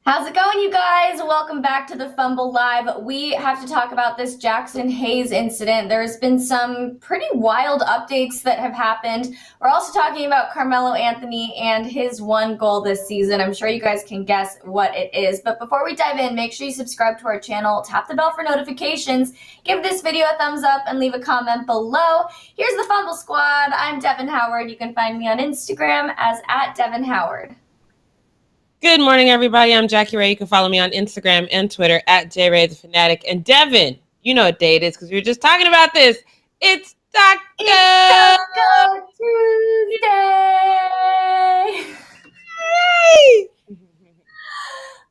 How's it going, you guys? Welcome back to the Fumble Live. We have to talk about this Jaxson Hayes incident. There's been some pretty wild updates that have happened. We're also talking about Carmelo Anthony and his one goal this season. I'm sure you guys can guess what it is. But before we dive in, make sure you subscribe to our channel, tap the bell for notifications, give this video a thumbs up, and leave a comment below. Here's the Fumble Squad. I'm Devin Howard. You can find me on Instagram as @DevinHoward. Good morning, everybody. I'm Jackie Ray. You can follow me on Instagram and Twitter @JRayTheFanatic. And Devin, you know what day it is because we were just talking about this. It's Taco Tuesday. Yay!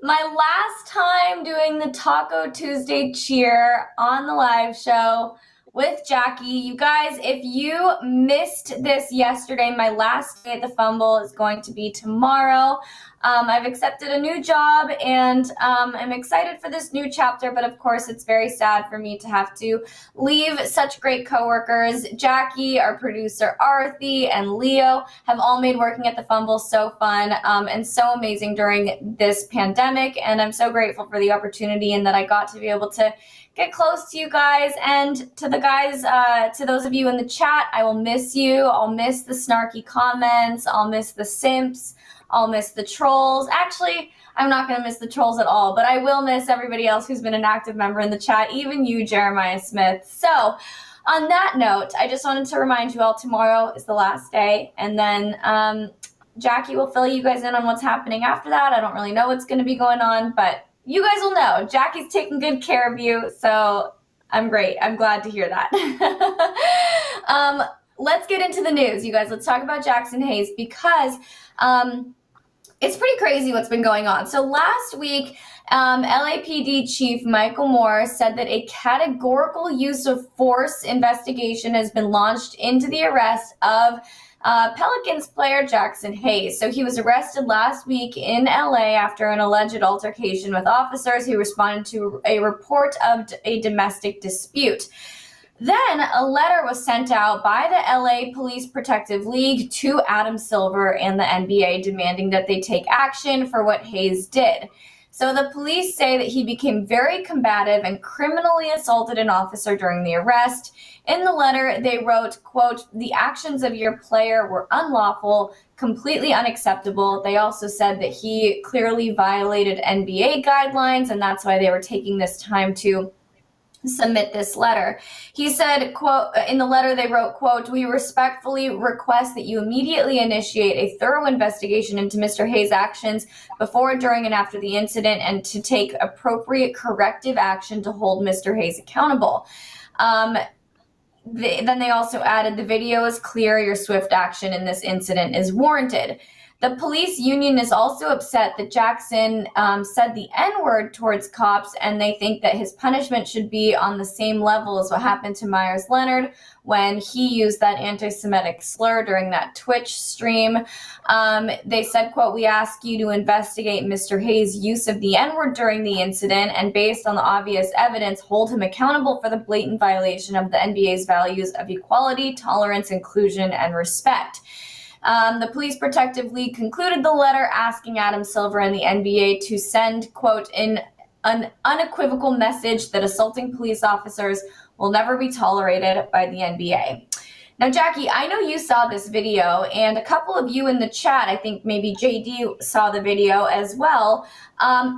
My last time doing the Taco Tuesday cheer on the live show with Jackie. You guys, if you missed this yesterday, my last day at the Fumble is going to be tomorrow. I've accepted a new job and I'm excited for this new chapter, but of course it's very sad for me to have to leave such great coworkers. Jackie, our producer Arthi, and Leo have all made working at the Fumble so fun and so amazing during this pandemic, and I'm so grateful for the opportunity and that I got to be able to get close to you guys. And to the guys, to those of you in the chat, I will miss you. I'll miss the snarky comments. I'll miss the simps. I'll miss the trolls. Actually, I'm not going to miss the trolls at all, but I will miss everybody else who's been an active member in the chat, even you, Jeremiah Smith. So on that note, I just wanted to remind you all tomorrow is the last day, and then Jackie will fill you guys in on what's happening after that. I don't really know what's going to be going on, but you guys will know. Jackie's taking good care of you, so I'm great. I'm glad to hear that. Let's get into the news, you guys. Let's talk about Jaxson Hayes because it's pretty crazy what's been going on. So last week, LAPD Chief Michael Moore said that a categorical use of force investigation has been launched into the arrest of Pelicans player Jaxson Hayes. So he was arrested last week in LA after an alleged altercation with officers who responded to a report of a domestic dispute. Then a letter was sent out by the LA Police Protective League to Adam Silver and the NBA demanding that they take action for what Hayes did. So the police say that he became very combative and criminally assaulted an officer during the arrest. In the letter, they wrote, quote, "The actions of your player were unlawful, completely unacceptable." They also said that he clearly violated NBA guidelines, and that's why they were taking this time to submit this letter. He said, quote, in the letter they wrote, quote, "We respectfully request that you immediately initiate a thorough investigation into Mr. Hayes' actions before, during, and after the incident, and to take appropriate corrective action to hold Mr. Hayes accountable." Then they also added, "The video is clear. Your swift action in this incident is warranted." The police union is also upset that Jaxson said the N-word towards cops, and they think that his punishment should be on the same level as what happened to Myers Leonard when he used that anti-Semitic slur during that Twitch stream. They said, quote, "We ask you to investigate Mr. Hayes' use of the N-word during the incident, and based on the obvious evidence, hold him accountable for the blatant violation of the NBA's values of equality, tolerance, inclusion, and respect." The Police Protective League concluded the letter asking Adam Silver and the NBA to send, quote, "in an unequivocal message that assaulting police officers will never be tolerated by the NBA." Now, Jackie, I know you saw this video, and a couple of you in the chat, I think maybe JD saw the video as well.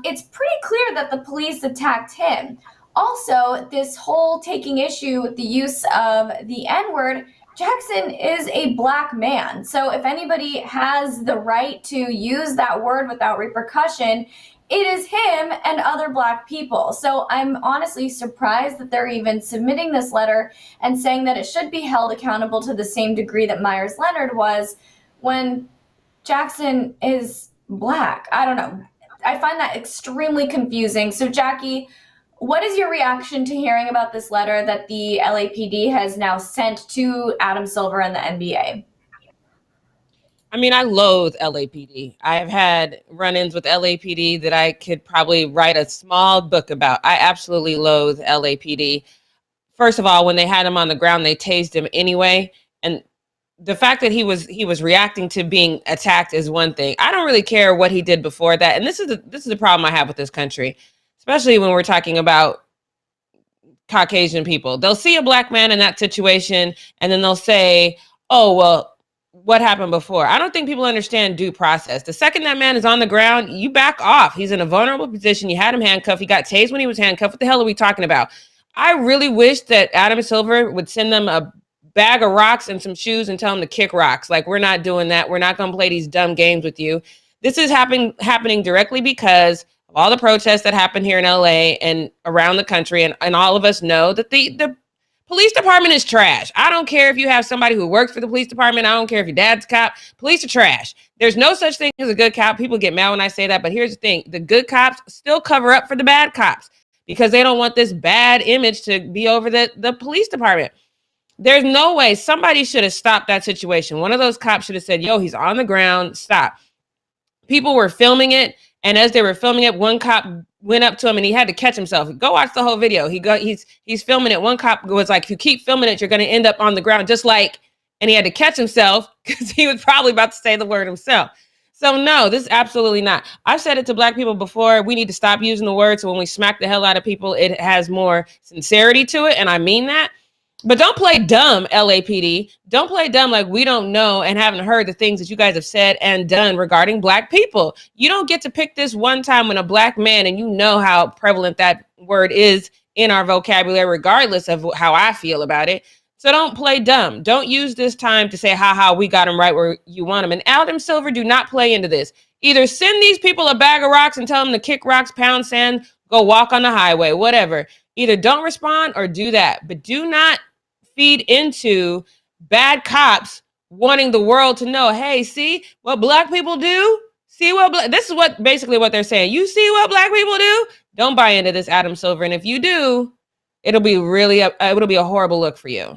It's pretty clear that the police attacked him. Also, this whole taking issue with the use of the N-word, Jaxson is a black man. So if anybody has the right to use that word without repercussion, it is him and other black people. So I'm honestly surprised that they're even submitting this letter and saying that it should be held accountable to the same degree that Myers Leonard was when Jaxson is black. I don't know. I find that extremely confusing. So Jackie, what is your reaction to hearing about this letter that the LAPD has now sent to Adam Silver and the NBA? I mean, I loathe LAPD. I've had run-ins with LAPD that I could probably write a small book about. I absolutely loathe LAPD. First of all, when they had him on the ground, they tased him anyway. And the fact that he was reacting to being attacked is one thing. I don't really care what he did before that. And this is the problem I have with this country, especially when we're talking about Caucasian people. They'll see a black man in that situation and then they'll say, oh, well, what happened before? I don't think people understand due process. The second that man is on the ground, you back off. He's in a vulnerable position. You had him handcuffed. He got tased when he was handcuffed. What the hell are we talking about? I really wish that Adam Silver would send them a bag of rocks and some shoes and tell them to kick rocks. Like, we're not doing that. We're not going to play these dumb games with you. This is happening directly because of all the protests that happen here in LA and around the country. And all of us know that the police department is trash. I don't care if you have somebody who works for the police department. I don't care if your dad's a cop. Police are trash. There's no such thing as a good cop. People get mad when I say that. But here's the thing. The good cops still cover up for the bad cops because they don't want this bad image to be over the police department. There's no way. Somebody should have stopped that situation. One of those cops should have said, yo, he's on the ground. Stop. People were filming it. And as they were filming it, one cop went up to him and he had to catch himself. Go watch the whole video. He's filming it. One cop was like, if you keep filming it, you're going to end up on the ground just like, and he had to catch himself because he was probably about to say the word himself. So no, this is absolutely not. I've said it to black people before. We need to stop using the word. So when we smack the hell out of people, it has more sincerity to it. And I mean that. But don't play dumb, LAPD. Don't play dumb like we don't know and haven't heard the things that you guys have said and done regarding black people. You don't get to pick this one time when a black man, and you know how prevalent that word is in our vocabulary, regardless of how I feel about it. So don't play dumb. Don't use this time to say, ha, we got him right where you want him. And Adam Silver, do not play into this. Either send these people a bag of rocks and tell them to kick rocks, pound sand, go walk on the highway, whatever. Either don't respond or do that. But do not feed into bad cops wanting the world to know, hey, see what black people do? See what this is what basically what they're saying. You see what black people do? Don't buy into this, Adam Silver. And if you do, it'll be a horrible look for you.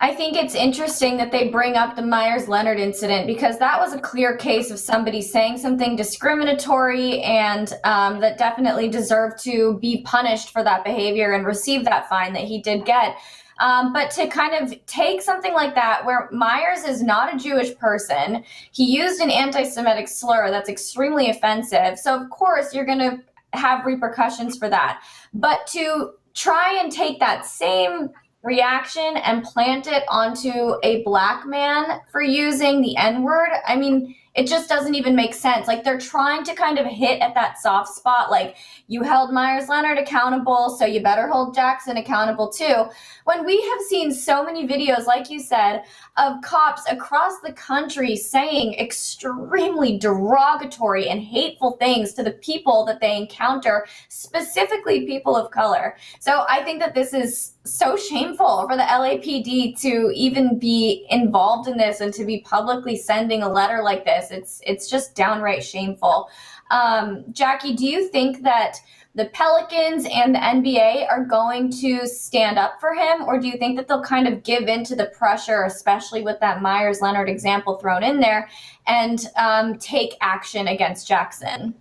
I think it's interesting that they bring up the Myers-Leonard incident because that was a clear case of somebody saying something discriminatory and that definitely deserved to be punished for that behavior and receive that fine that he did get. But to kind of take something like that where Myers is not a Jewish person, he used an anti-Semitic slur that's extremely offensive. So of course you're going to have repercussions for that. But to try and take that same reaction and plant it onto a black man for using the N-word, I mean, it just doesn't even make sense. Like, they're trying to kind of hit at that soft spot, like, you held Myers-Leonard accountable, so you better hold Jackson accountable too. When we have seen so many videos, like you said, of cops across the country saying extremely derogatory and hateful things to the people that they encounter, specifically people of color. So I think that this is so shameful for the LAPD to even be involved in this and to be publicly sending a letter like this. It's just downright shameful. Jackie, do you think that the Pelicans and the NBA are going to stand up for him, or do you think that they'll kind of give in to the pressure, especially with that Myers-Leonard example thrown in there, and take action against Jackson?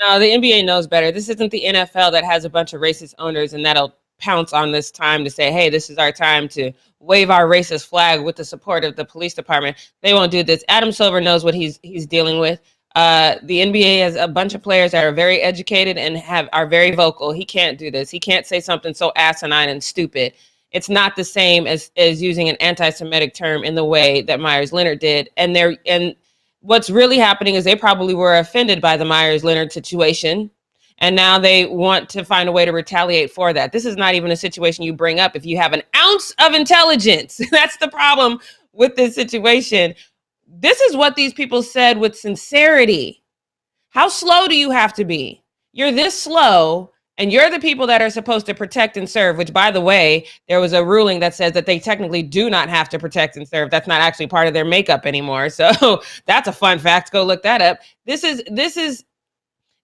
No, the NBA knows better. This isn't the NFL that has a bunch of racist owners and that'll pounce on this time to say, hey, this is our time to wave our racist flag with the support of the police department. They won't do this. Adam Silver knows what he's dealing with. The NBA has a bunch of players that are very educated and are very vocal. He can't do this. He can't say something so asinine and stupid. It's not the same as using an anti-Semitic term in the way that Myers-Leonard did. And what's really happening is they probably were offended by the Myers-Leonard situation. And now they want to find a way to retaliate for that. This is not even a situation you bring up if you have an ounce of intelligence. That's the problem with this situation. This is what these people said with sincerity. How slow do you have to be? You're this slow, and you're the people that are supposed to protect and serve, which, by the way, there was a ruling that says that they technically do not have to protect and serve. That's not actually part of their makeup anymore. So that's a fun fact. Go look that up. This is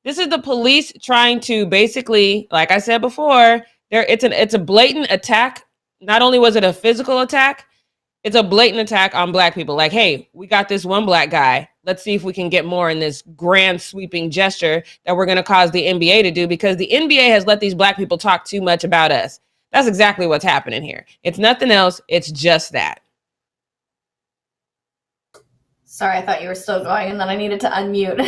the police trying to basically, like I said before, it's a blatant attack. Not only was it a physical attack, it's a blatant attack on black people. Like, hey, we got this one black guy. Let's see if we can get more in this grand sweeping gesture that we're going to cause the NBA to do, because the NBA has let these black people talk too much about us. That's exactly what's happening here. It's nothing else. It's just that. Sorry, I thought you were still going, and then I needed to unmute.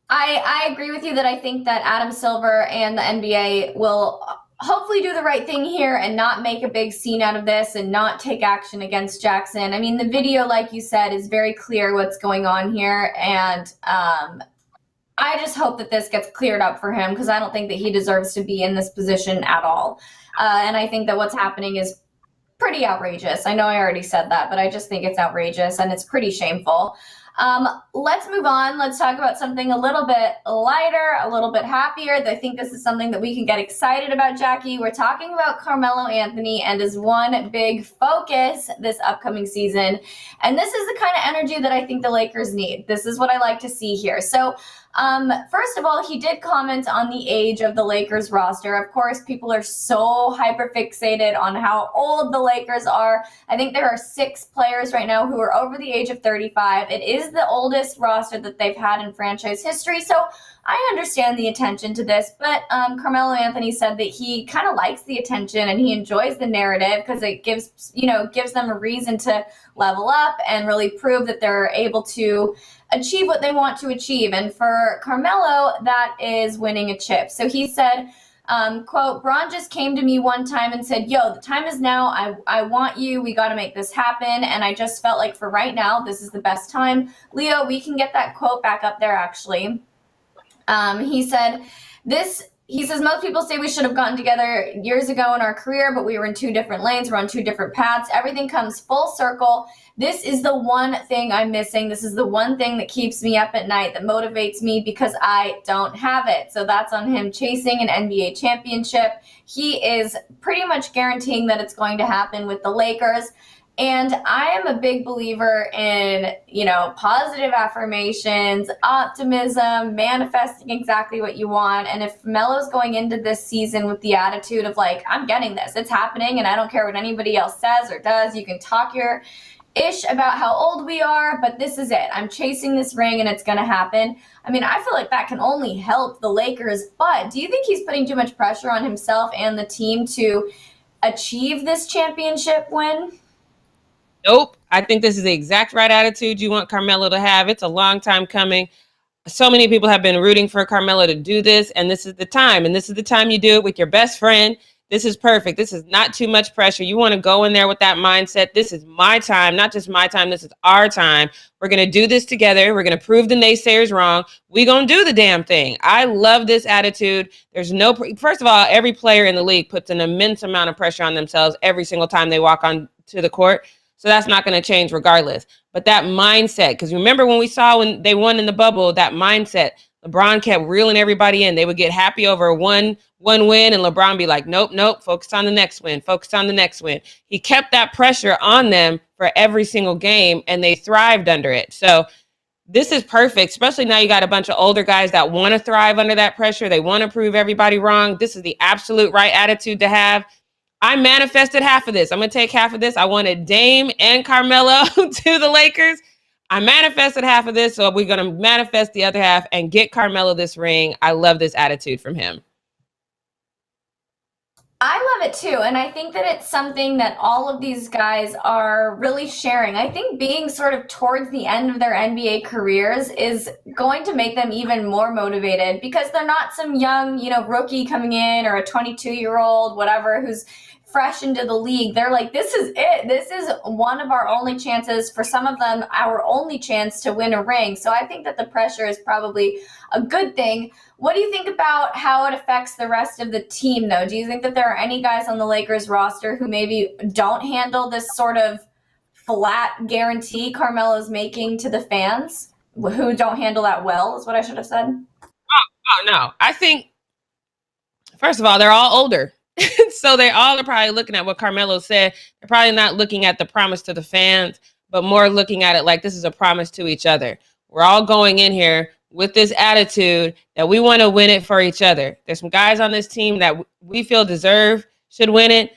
I agree with you that I think that Adam Silver and the NBA will hopefully do the right thing here and not make a big scene out of this and not take action against Jackson. I mean, the video, like you said, is very clear what's going on here, and I just hope that this gets cleared up for him, because I don't think that he deserves to be in this position at all. And I think that what's happening is pretty outrageous. I know I already said that, but I just think it's outrageous and it's pretty shameful. Let's move on. Let's talk about something a little bit lighter, a little bit happier. I think this is something that we can get excited about, Jackie. We're talking about Carmelo Anthony and his one big focus this upcoming season. And this is the kind of energy that I think the Lakers need. This is what I like to see here. So, first of all, he did comment on the age of the Lakers roster. Of course, people are so hyper fixated on how old the Lakers are. I think there are 6 players right now who are over the age of 35. It is the oldest roster that they've had in franchise history. So I understand the attention to this, but Carmelo Anthony said that he kind of likes the attention and he enjoys the narrative because it gives them a reason to level up and really prove that they're able to achieve what they want to achieve. And for Carmelo, that is winning a chip. So he said, quote, "Bron just came to me one time and said, yo, the time is now. I want you. We got to make this happen. And I just felt like for right now, this is the best time." Leo, we can get that quote back up there, actually. He said, he says, "Most people say we should have gotten together years ago in our career, but we were in 2 different lanes. We're on 2 different paths. Everything comes full circle. This is the one thing I'm missing. This is the one thing that keeps me up at night, that motivates me because I don't have it." So that's on him chasing an NBA championship. He is pretty much guaranteeing that it's going to happen with the Lakers. And I am a big believer in, positive affirmations, optimism, manifesting exactly what you want. And if Melo's going into this season with the attitude of like, I'm getting this, it's happening, and I don't care what anybody else says or does, you can talk your ish about how old we are, but this is it. I'm chasing this ring and it's going to happen. I mean, I feel like that can only help the Lakers, but do you think he's putting too much pressure on himself and the team to achieve this championship win? Nope. I think this is the exact right attitude you want Carmelo to have. It's a long time coming. So many people have been rooting for Carmelo to do this, and this is the time. And this is the time you do it with your best friend. This is perfect. This is not too much pressure. You want to go in there with that mindset. This is my time, not just my time. This is our time. We're going to do this together. We're going to prove the naysayers wrong. We're going to do the damn thing. I love this attitude. There's no, first of all, every player in the league puts an immense amount of pressure on themselves every single time they walk on to the court. So that's not going to change regardless. But that mindset, because remember when we saw when they won in the bubble, that mindset, LeBron kept reeling everybody in. They would get happy over one win, and LeBron be like, nope, focus on the next win, focus on the next win. He kept that pressure on them for every single game, and they thrived under it. So this is perfect, especially now you got a bunch of older guys that want to thrive under that pressure. They want to prove everybody wrong. This is the absolute right attitude to have. I manifested half of this. I'm going to take half of this. I wanted Dame and Carmelo to the Lakers. I manifested half of this, so we're going to manifest the other half and get Carmelo this ring. I love this attitude from him. I love it too, and I think that it's something that all of these guys are really sharing. I think being sort of towards the end of their NBA careers is going to make them even more motivated, because they're not some young, rookie coming in, or a 22-year-old, whatever, who's fresh into the league. They're like, this is it. This is one of our only chances, for some of them, our only chance to win a ring. So I think that the pressure is probably a good thing. What do you think about how it affects the rest of the team, though? Do you think that there are any guys on the Lakers roster who maybe don't handle this sort of flat guarantee Carmelo's making to the fans, who don't handle that well, is what I should have said? Oh no. I think, first of all, they're all older. So they all are probably looking at what Carmelo said. They're probably not looking at the promise to the fans, but more looking at it like this is a promise to each other. We're all going in here with this attitude that we want to win it for each other. There's some guys on this team that we feel should win it.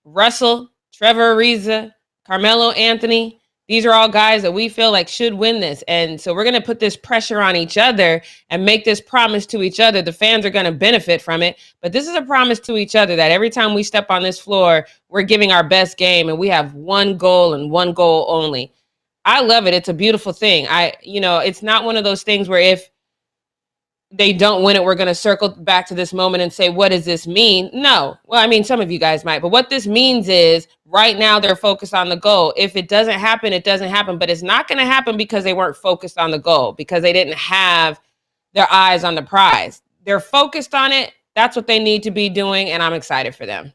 Russell, Trevor Ariza, Carmelo Anthony. These are all guys that we feel like should win this. And so we're going to put this pressure on each other and make this promise to each other. The fans are going to benefit from it. But this is a promise to each other that every time we step on this floor, we're giving our best game and we have one goal and one goal only. I love it. It's a beautiful thing. It's not one of those things where if they don't win it, we're going to circle back to this moment and say, what does this mean? No. Well, I mean, some of you guys might, but what this means is right now they're focused on the goal. If it doesn't happen, it doesn't happen, but it's not going to happen because they weren't focused on the goal, because they didn't have their eyes on the prize. They're focused on it. That's what they need to be doing. And I'm excited for them.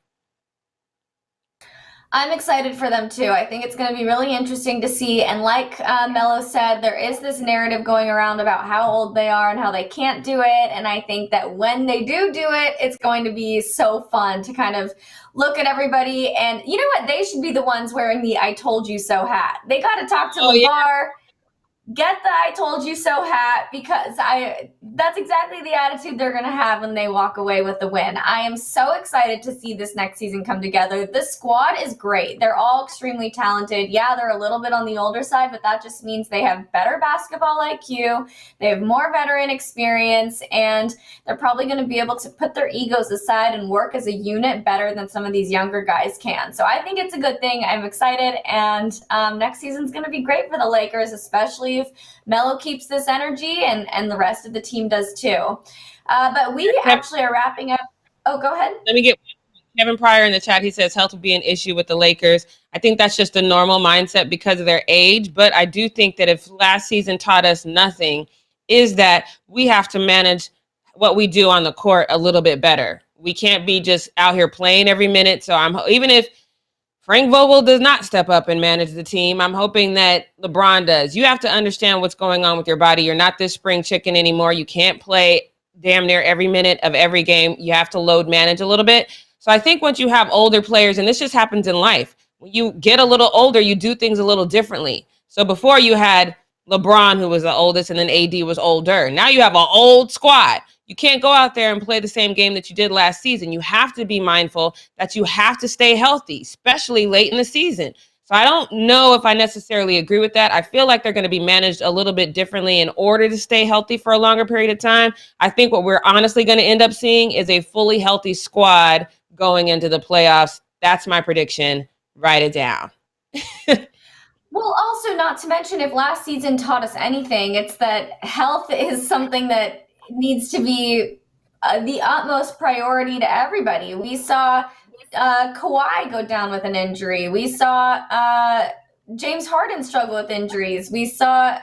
I'm excited for them too. I think it's going to be really interesting to see. And like MELO said, there is this narrative going around about how old they are and how they can't do it. And I think that when they do it, it's going to be so fun to kind of look at everybody. And you know what? They should be the ones wearing the I told you so hat. They got to talk to LeVar. Yeah. Get the I told you so hat, because that's exactly the attitude they're going to have when they walk away with the win. I am so excited to see this next season come together. This squad is great. They're all extremely talented. Yeah, they're a little bit on the older side, but that just means they have better basketball IQ. They have more veteran experience, and they're probably going to be able to put their egos aside and work as a unit better than some of these younger guys can. So I think it's a good thing. I'm excited, and next season's going to be great for the Lakers, especially if MELO keeps this energy and the rest of the team does too. But we actually are wrapping up. Oh, go ahead. Let me get Kevin Pryor in the chat. He says health will be an issue with the Lakers. I think that's just a normal mindset because of their age. But I do think that if last season taught us nothing, is that we have to manage what we do on the court a little bit better. We can't be just out here playing every minute. So even if Frank Vogel does not step up and manage the team, I'm hoping that LeBron does. You have to understand what's going on with your body. You're not this spring chicken anymore. You can't play damn near every minute of every game. You have to load manage a little bit. So I think once you have older players, and this just happens in life, when you get a little older, you do things a little differently. So before you had LeBron, who was the oldest, and then AD was older. Now you have an old squad. You can't go out there and play the same game that you did last season. You have to be mindful that you have to stay healthy, especially late in the season. So I don't know if I necessarily agree with that. I feel like they're going to be managed a little bit differently in order to stay healthy for a longer period of time. I think what we're honestly going to end up seeing is a fully healthy squad going into the playoffs. That's my prediction. Write it down. Well, also not to mention, if last season taught us anything, it's that health is something that needs to be the utmost priority to everybody. We saw Kawhi go down with an injury. We saw James Harden struggle with injuries. We saw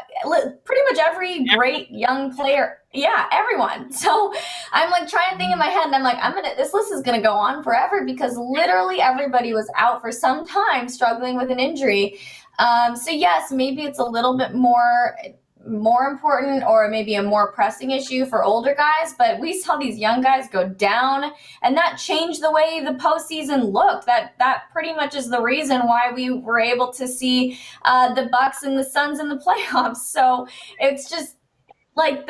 pretty much every great young player. Yeah, everyone. So I'm like trying to think in my head, and I'm like, this list is gonna go on forever because literally everybody was out for some time struggling with an injury. So yes, maybe it's a little bit more important, or maybe a more pressing issue for older guys, but we saw these young guys go down, and that changed the way the postseason looked. That pretty much is the reason why we were able to see the Bucks and the Suns in the playoffs. So it's just like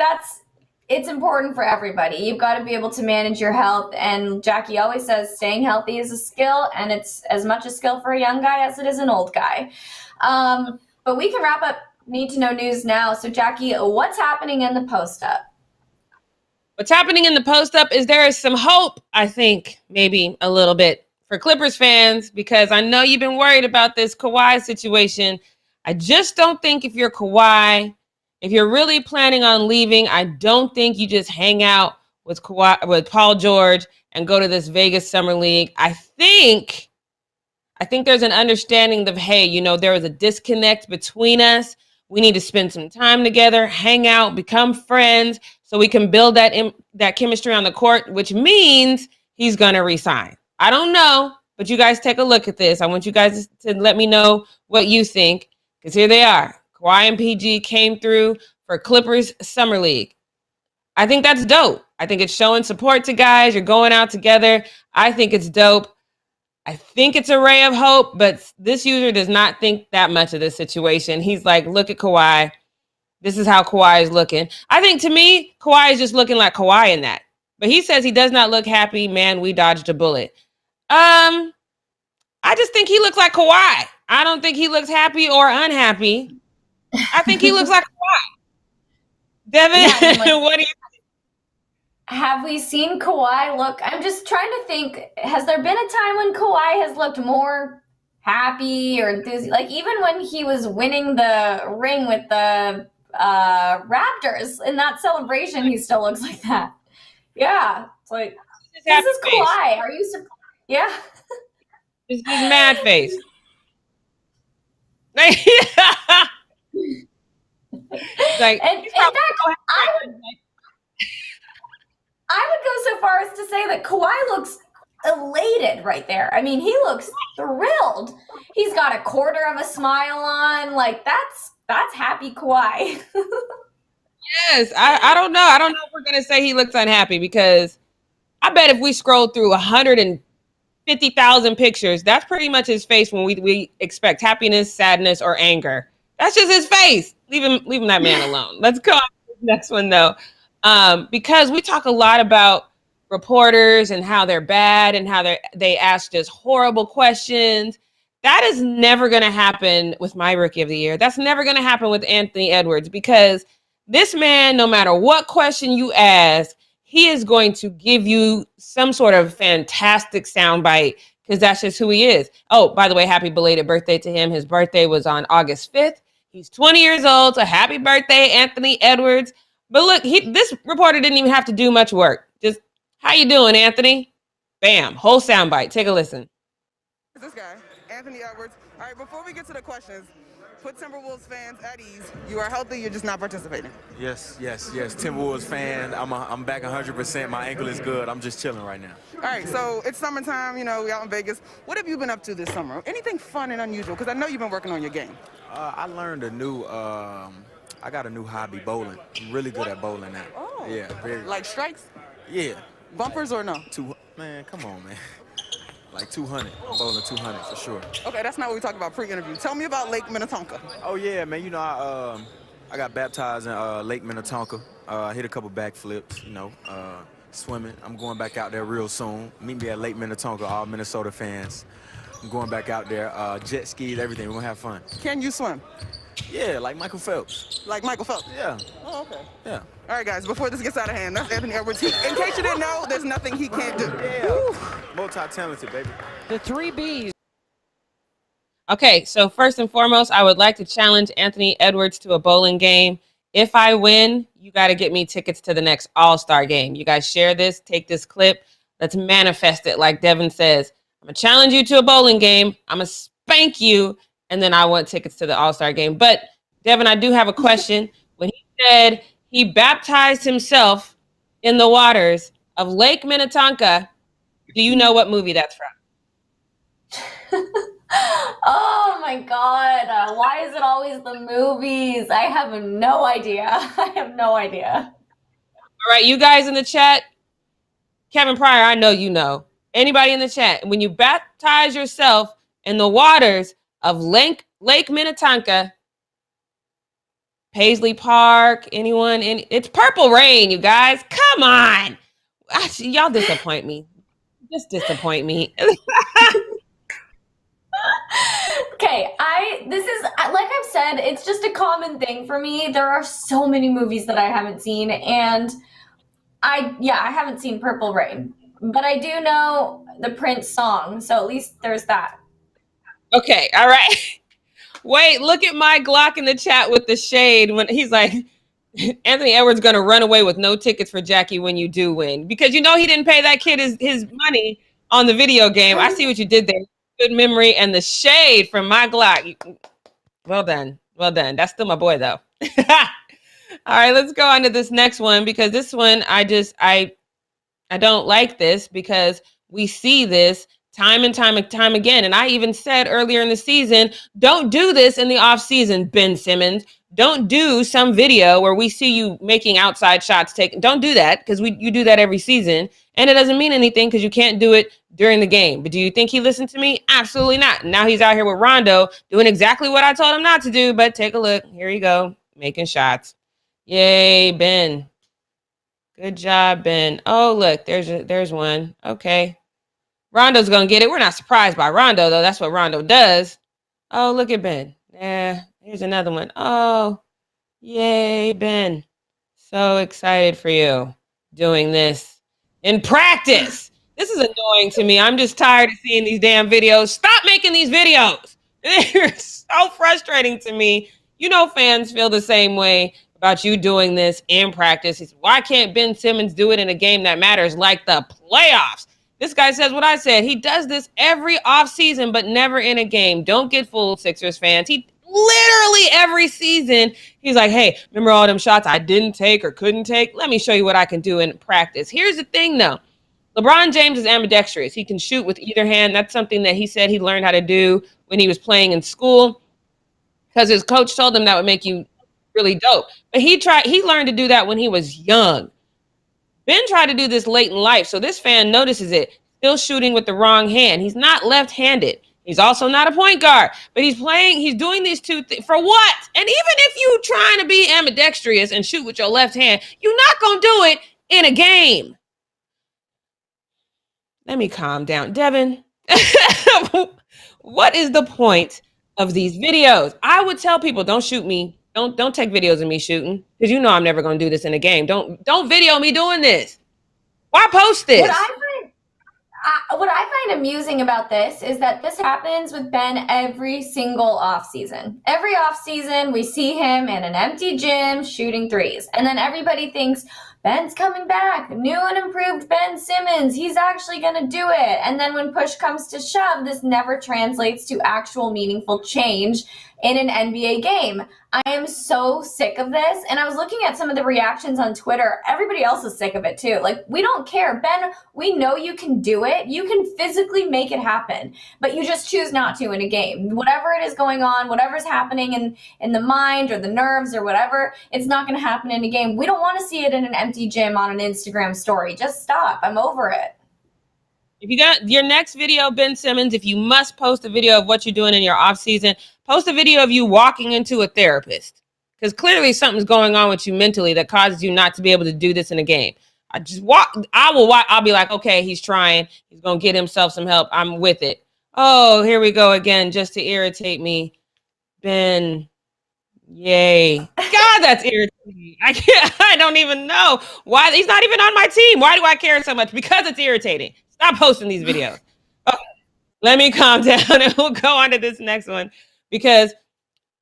it's important for everybody. You've got to be able to manage your health, and Jackie always says staying healthy is a skill, and it's as much a skill for a young guy as it is an old guy. But we can wrap up Need to Know News now. So Jackie, what's happening in the post-up? What's happening in the post-up is there is some hope, I think, maybe a little bit for Clippers fans, because I know you've been worried about this Kawhi situation. I just don't think if you're Kawhi, if you're really planning on leaving, I don't think you just hang out with Paul George and go to this Vegas Summer League. I think there's an understanding of, hey, there was a disconnect between us. We need to spend some time together, hang out, become friends, so we can build that chemistry on the court, which means he's going to resign. I don't know, but you guys take a look at this. I want you guys to let me know what you think, because here they are. Kawhi and PG came through for Clippers Summer League. I think that's dope. I think it's showing support to guys. You're going out together. I think it's dope. I think it's a ray of hope, but this user does not think that much of this situation. He's like, look at Kawhi. This is how Kawhi is looking. I think, to me, Kawhi is just looking like Kawhi in that. But he says he does not look happy. Man, we dodged a bullet. I just think he looks like Kawhi. I don't think he looks happy or unhappy. I think he looks like Kawhi. Devin, Yeah, I mean, like, what do you have we seen Kawhi look? I'm just trying to think. Has there been a time when Kawhi has looked more happy or enthusiastic? Like even when he was winning the ring with the Raptors in that celebration, he still looks like that. Yeah, it's like this is face? Kawhi. Are you surprised? Yeah. Just his mad face. Like, and in fact, I would go so far as to say that Kawhi looks elated right there. I mean, he looks thrilled. He's got a quarter of a smile on. Like that's happy Kawhi. Yes, I don't know. I don't know if we're gonna say he looks unhappy because I bet if we scroll through 150,000 pictures, that's pretty much his face when we expect happiness, sadness, or anger. That's just his face. Leave him that man alone. Let's go on to the next one though. Because we talk a lot about reporters and how they're bad and how they ask just horrible questions. That is never going to happen with my Rookie of the Year. That's never going to happen with Anthony Edwards because this man, no matter what question you ask, he is going to give you some sort of fantastic soundbite because that's just who he is. Oh, by the way, happy belated birthday to him. His birthday was on August 5th. He's 20 years old, so happy birthday, Anthony Edwards. But look, this reporter didn't even have to do much work. Just, how you doing, Anthony? Bam, whole soundbite. Take a listen. This guy, Anthony Edwards. All right, before we get to the questions, put Timberwolves fans at ease. You are healthy, you're just not participating. Yes. Timberwolves fan. I'm back 100%. My ankle is good. I'm just chilling right now. All right, so it's summertime, you know, we out in Vegas. What have you been up to this summer? Anything fun and unusual? Because I know you've been working on your game. I learned a new, I got a new hobby, bowling. I'm really good at bowling now. Oh. Yeah, very. Like strikes? Yeah. Bumpers or no? Man, come on, man. Like 200. I'm bowling 200 for sure. Okay, that's not what we talked about pre-interview. Tell me about Lake Minnetonka. Oh yeah, man. You know, I got baptized in Lake Minnetonka. I hit a couple backflips. You know, swimming. I'm going back out there real soon. Meet me at Lake Minnetonka, all Minnesota fans. I'm going back out there. Jet skis, everything. We're gonna have fun. Can you swim? Yeah, like Michael Phelps. Like Michael Phelps? Yeah. Oh, okay. Yeah. All right, guys, before this gets out of hand, that's Anthony Edwards. In case you didn't know, there's nothing he can't do. Yeah. Multi-talented, baby. The 3 Bs. Okay, so first and foremost, I would like to challenge Anthony Edwards to a bowling game. If I win, you got to get me tickets to the next All-Star game. You guys share this, take this clip. Let's manifest it like Devin says. I'm going to challenge you to a bowling game. I'm going to spank you. And then I want tickets to the All-Star game. But, Devin, I do have a question. When he said he baptized himself in the waters of Lake Minnetonka, do you know what movie that's from? Oh my God. Why is it always the movies? I have no idea. I have no idea. All right, you guys in the chat, Kevin Pryor, I know you know. Anybody in the chat, when you baptize yourself in the waters of Lake Minnetonka, Paisley Park, anyone? It's Purple Rain, you guys. Come on. Y'all disappoint me. Just disappoint me. Okay, this is, like I've said, it's just a common thing for me. There are so many movies that I haven't seen, and I haven't seen Purple Rain, but I do know the Prince song, so at least there's that. Okay, all right. Wait, look at my Glock in the chat with the shade when he's like, Anthony Edwards going to run away with no tickets for Jackie when you do win. Because you know he didn't pay that kid his money on the video game. I see what you did there. Good memory and the shade from my Glock. Well done. Well done. That's still my boy, though. All right, let's go on to this next one because this one, I don't like this because we see this time and time again. And I even said earlier in the season, don't do this in the off season, Ben Simmons. Don't do some video where we see you making outside shots. Don't do that because you do that every season. And it doesn't mean anything because you can't do it during the game. But do you think he listened to me? Absolutely not. Now he's out here with Rondo doing exactly what I told him not to do. But take a look. Here you go. Making shots. Yay, Ben. Good job, Ben. Oh, look, there's one. Okay. Rondo's going to get it. We're not surprised by Rondo, though. That's what Rondo does. Oh, look at Ben. Yeah, here's another one. Oh, yay, Ben. So excited for you doing this in practice. This is annoying to me. I'm just tired of seeing these damn videos. Stop making these videos. They're so frustrating to me. You know, fans feel the same way about you doing this in practice. It's, why can't Ben Simmons do it in a game that matters like the playoffs? This guy says what I said. He does this every offseason, but never in a game. Don't get fooled, Sixers fans. He literally every season, he's like, hey, remember all them shots I didn't take or couldn't take? Let me show you what I can do in practice. Here's the thing, though. LeBron James is ambidextrous. He can shoot with either hand. That's something that he said he learned how to do when he was playing in school because his coach told him that would make you really dope. But he learned to do that when he was young. Ben tried to do this late in life, so this fan notices it. Still shooting with the wrong hand. He's not left-handed. He's also not a point guard, but he's doing these two things for what? And even if you trying to be ambidextrous and shoot with your left hand, you're not going to do it in a game. Let me calm down. Devin, what is the point of these videos? I would tell people, don't shoot me. Don't take videos of me shooting because you know I'm never going to do this in a game. Don't video me doing this. Why post this? What I find amusing about this is that this happens with Ben every single offseason. Every offseason, we see him in an empty gym shooting threes. And then everybody thinks, Ben's coming back. New and improved Ben Simmons. He's actually going to do it. And then when push comes to shove, this never translates to actual meaningful change in an NBA game. I am so sick of this. And I was looking at some of the reactions on Twitter. Everybody else is sick of it too. Like, we don't care. Ben, we know you can do it. You can physically make it happen, but you just choose not to in a game. Whatever it is going on, whatever's happening in the mind or the nerves or whatever, it's not going to happen in a game. We don't want to see it in an empty gym on an Instagram story. Just stop. I'm over it. If you got your next video, Ben Simmons, if you must post a video of what you're doing in your off season, post a video of you walking into a therapist because clearly something's going on with you mentally that causes you not to be able to do this in a game. I'll be like, okay, he's trying. He's going to get himself some help. I'm with it. Oh, here we go again, just to irritate me. Ben, yay. God, that's irritating. I don't even know why. He's not even on my team. Why do I care so much? Because it's irritating. Stop posting these videos. Okay, let me calm down and we'll go on to this next one because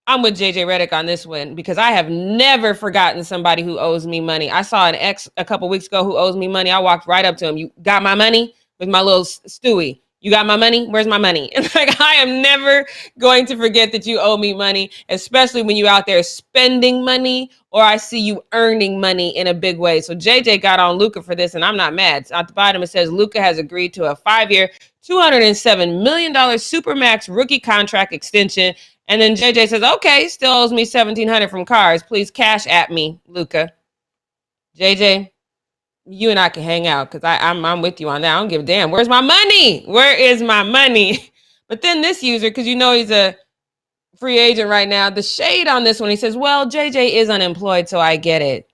I'm with JJ Redick on this one because I have never forgotten somebody who owes me money. I saw an ex a couple weeks ago who owes me money. I walked right up to him. You got my money? With my little Stewie. You got my money? Where's my money? And like, I am never going to forget that you owe me money, especially when you out there spending money or I see you earning money in a big way. So JJ got on LUKA for this, and I'm not mad. So at the bottom, it says LUKA has agreed to a 5-year, $207 million Supermax rookie contract extension. And then JJ says, okay, still owes me $1,700 from cars. Please cash at me, LUKA. JJ, you and I can hang out because I'm with you on that. I don't give a damn. Where's my money? Where is my money? But then this user, because you know he's a free agent right now, the shade on this one, he says, well, JJ is unemployed, so I get it.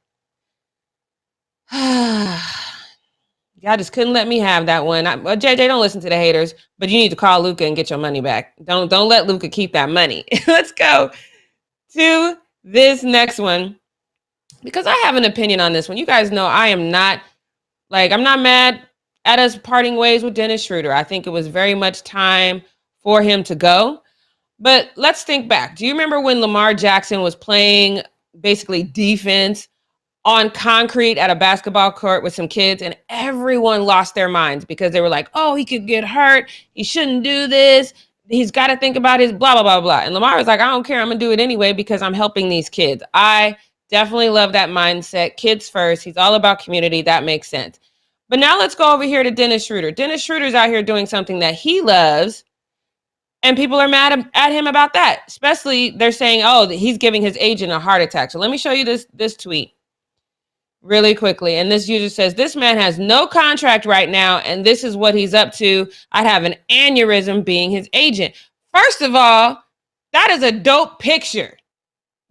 Y'all just couldn't let me have that one. JJ, don't listen to the haters, but you need to call LUKA and get your money back. Don't let LUKA keep that money. Let's go to this next one. Because I have an opinion on this one. You guys know I'm not mad at us parting ways with Dennis Schroeder. I think it was very much time for him to go. But let's think back. Do you remember when Lamar Jackson was playing basically defense on concrete at a basketball court with some kids and everyone lost their minds because they were like, oh, he could get hurt. He shouldn't do this. He's got to think about his blah, blah, blah, blah. And Lamar was like, I don't care. I'm going to do it anyway because I'm helping these kids. I definitely love that mindset. Kids first. He's all about community. That makes sense. But now let's go over here to Dennis Schroeder. Dennis Schroeder's out here doing something that he loves, and people are mad at him about that. Especially they're saying, oh, he's giving his agent a heart attack. So let me show you this tweet really quickly. And this user says, this man has no contract right now, and this is what he's up to. I'd have an aneurysm being his agent. First of all, that is a dope picture.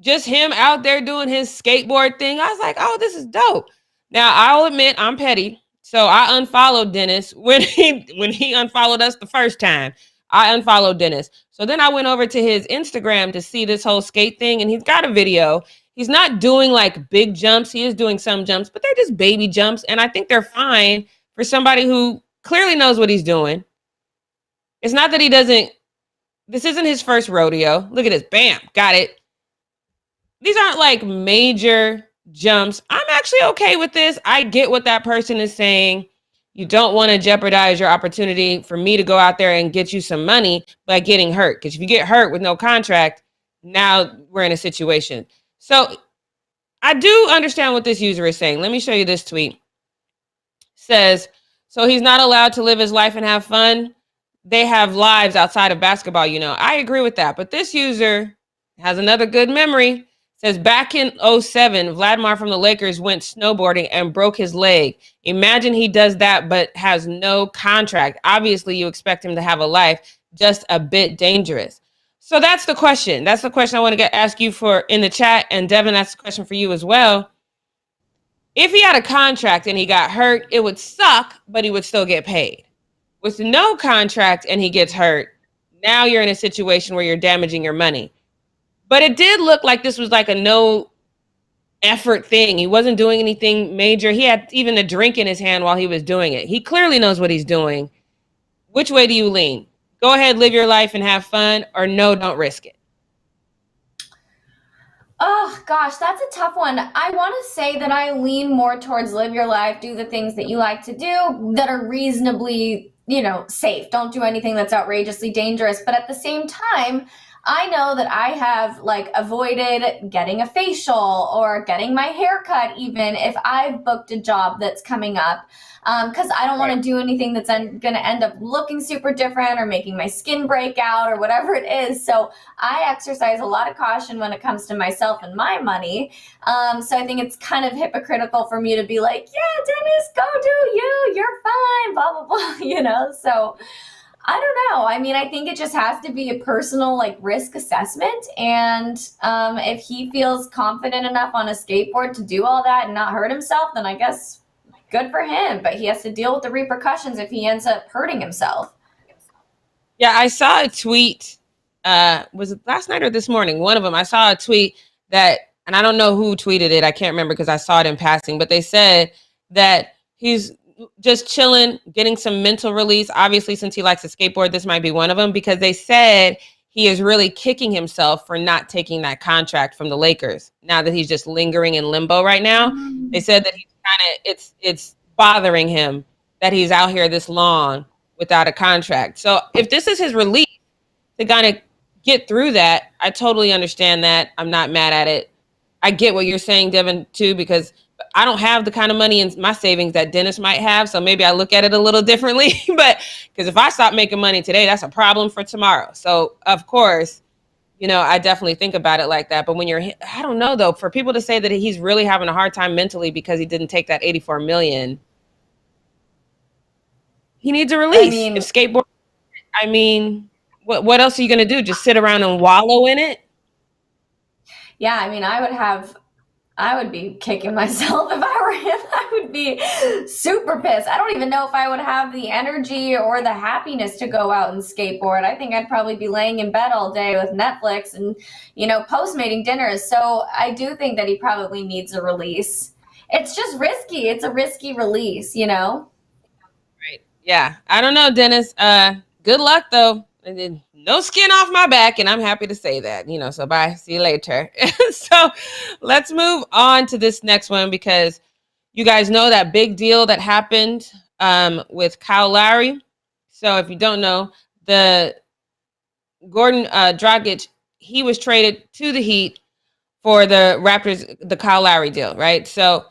Just him out there doing his skateboard thing. I was like, oh, this is dope. Now, I'll admit I'm petty. So I unfollowed Dennis when he unfollowed us the first time. I unfollowed Dennis. So then I went over to his Instagram to see this whole skate thing, and he's got a video. He's not doing like big jumps. He is doing some jumps, but they're just baby jumps. And I think they're fine for somebody who clearly knows what he's doing. It's not that he doesn't, this isn't his first rodeo. Look at this, bam, got it. These aren't like major jumps. I'm actually okay with this. I get what that person is saying. You don't want to jeopardize your opportunity for me to go out there and get you some money by getting hurt. Because if you get hurt with no contract, now we're in a situation. So I do understand what this user is saying. Let me show you this tweet. It says, so he's not allowed to live his life and have fun. They have lives outside of basketball, you know. I agree with that. But this user has another good memory. It says, back in 2007, Vladimir from the Lakers went snowboarding and broke his leg. Imagine he does that but has no contract. Obviously, you expect him to have a life, just a bit dangerous. So that's the question. That's the question I want to ask you for in the chat. And Devin, that's the question for you as well. If he had a contract and he got hurt, it would suck, but he would still get paid. With no contract and he gets hurt, now you're in a situation where you're damaging your money. But it did look like this was like a no effort thing. He wasn't doing anything major. He had even a drink in his hand while he was doing it. He clearly knows what he's doing. Which way do you lean? Go ahead, live your life and have fun, or no, don't risk it? Oh, gosh, that's a tough one. I want to say that I lean more towards live your life, do the things that you like to do that are reasonably, you know, safe. Don't do anything that's outrageously dangerous. But at the same time, I know that I have like avoided getting a facial or getting my hair cut even if I've booked a job that's coming up because I don't want to do anything that's going to end up looking super different or making my skin break out or whatever it is. So I exercise a lot of caution when it comes to myself and my money. So I think it's kind of hypocritical for me to be like, yeah, Dennis, go do you. You're fine, blah, blah, blah, you know, so I don't know. I mean, I think it just has to be a personal like risk assessment. And if he feels confident enough on a skateboard to do all that and not hurt himself, then I guess good for him. But he has to deal with the repercussions if he ends up hurting himself. Yeah, I saw a tweet. Was it last night or this morning? One of them. I saw a tweet that, and I don't know who tweeted it. I can't remember because I saw it in passing. But they said that he's just chilling, getting some mental release. Obviously, since he likes to skateboard, this might be one of them because they said he is really kicking himself for not taking that contract from the Lakers. Now that he's just lingering in limbo right now, they said that he's kind of, it's bothering him that he's out here this long without a contract. So if this is his release to kind of get through that, I totally understand that. I'm not mad at it. I get what you're saying, Devin, too, because I don't have the kind of money in my savings that Dennis might have. So maybe I look at it a little differently, but because if I stop making money today, that's a problem for tomorrow. So of course, you know, I definitely think about it like that. But when you're, I don't know though, for people to say that he's really having a hard time mentally because he didn't take that 84 million, he needs a release. I mean, if skateboard, I mean, what else are you going to do? Just sit around and wallow in it? Yeah. I mean, I would be kicking myself if I were him. I would be super pissed. I don't even know if I would have the energy or the happiness to go out and skateboard. I think I'd probably be laying in bed all day with Netflix and, you know, Postmating dinners. So I do think that he probably needs a release. It's just risky. It's a risky release, you know? Right. Yeah. I don't know, Dennis. Good luck, though. No skin off my back, and I'm happy to say that, you know, so bye, see you later. So let's move on to this next one because you guys know that big deal that happened with Kyle Lowry. So if you don't know, the Gordon Dragic, he was traded to the Heat for the Raptors, the Kyle Lowry deal, right? So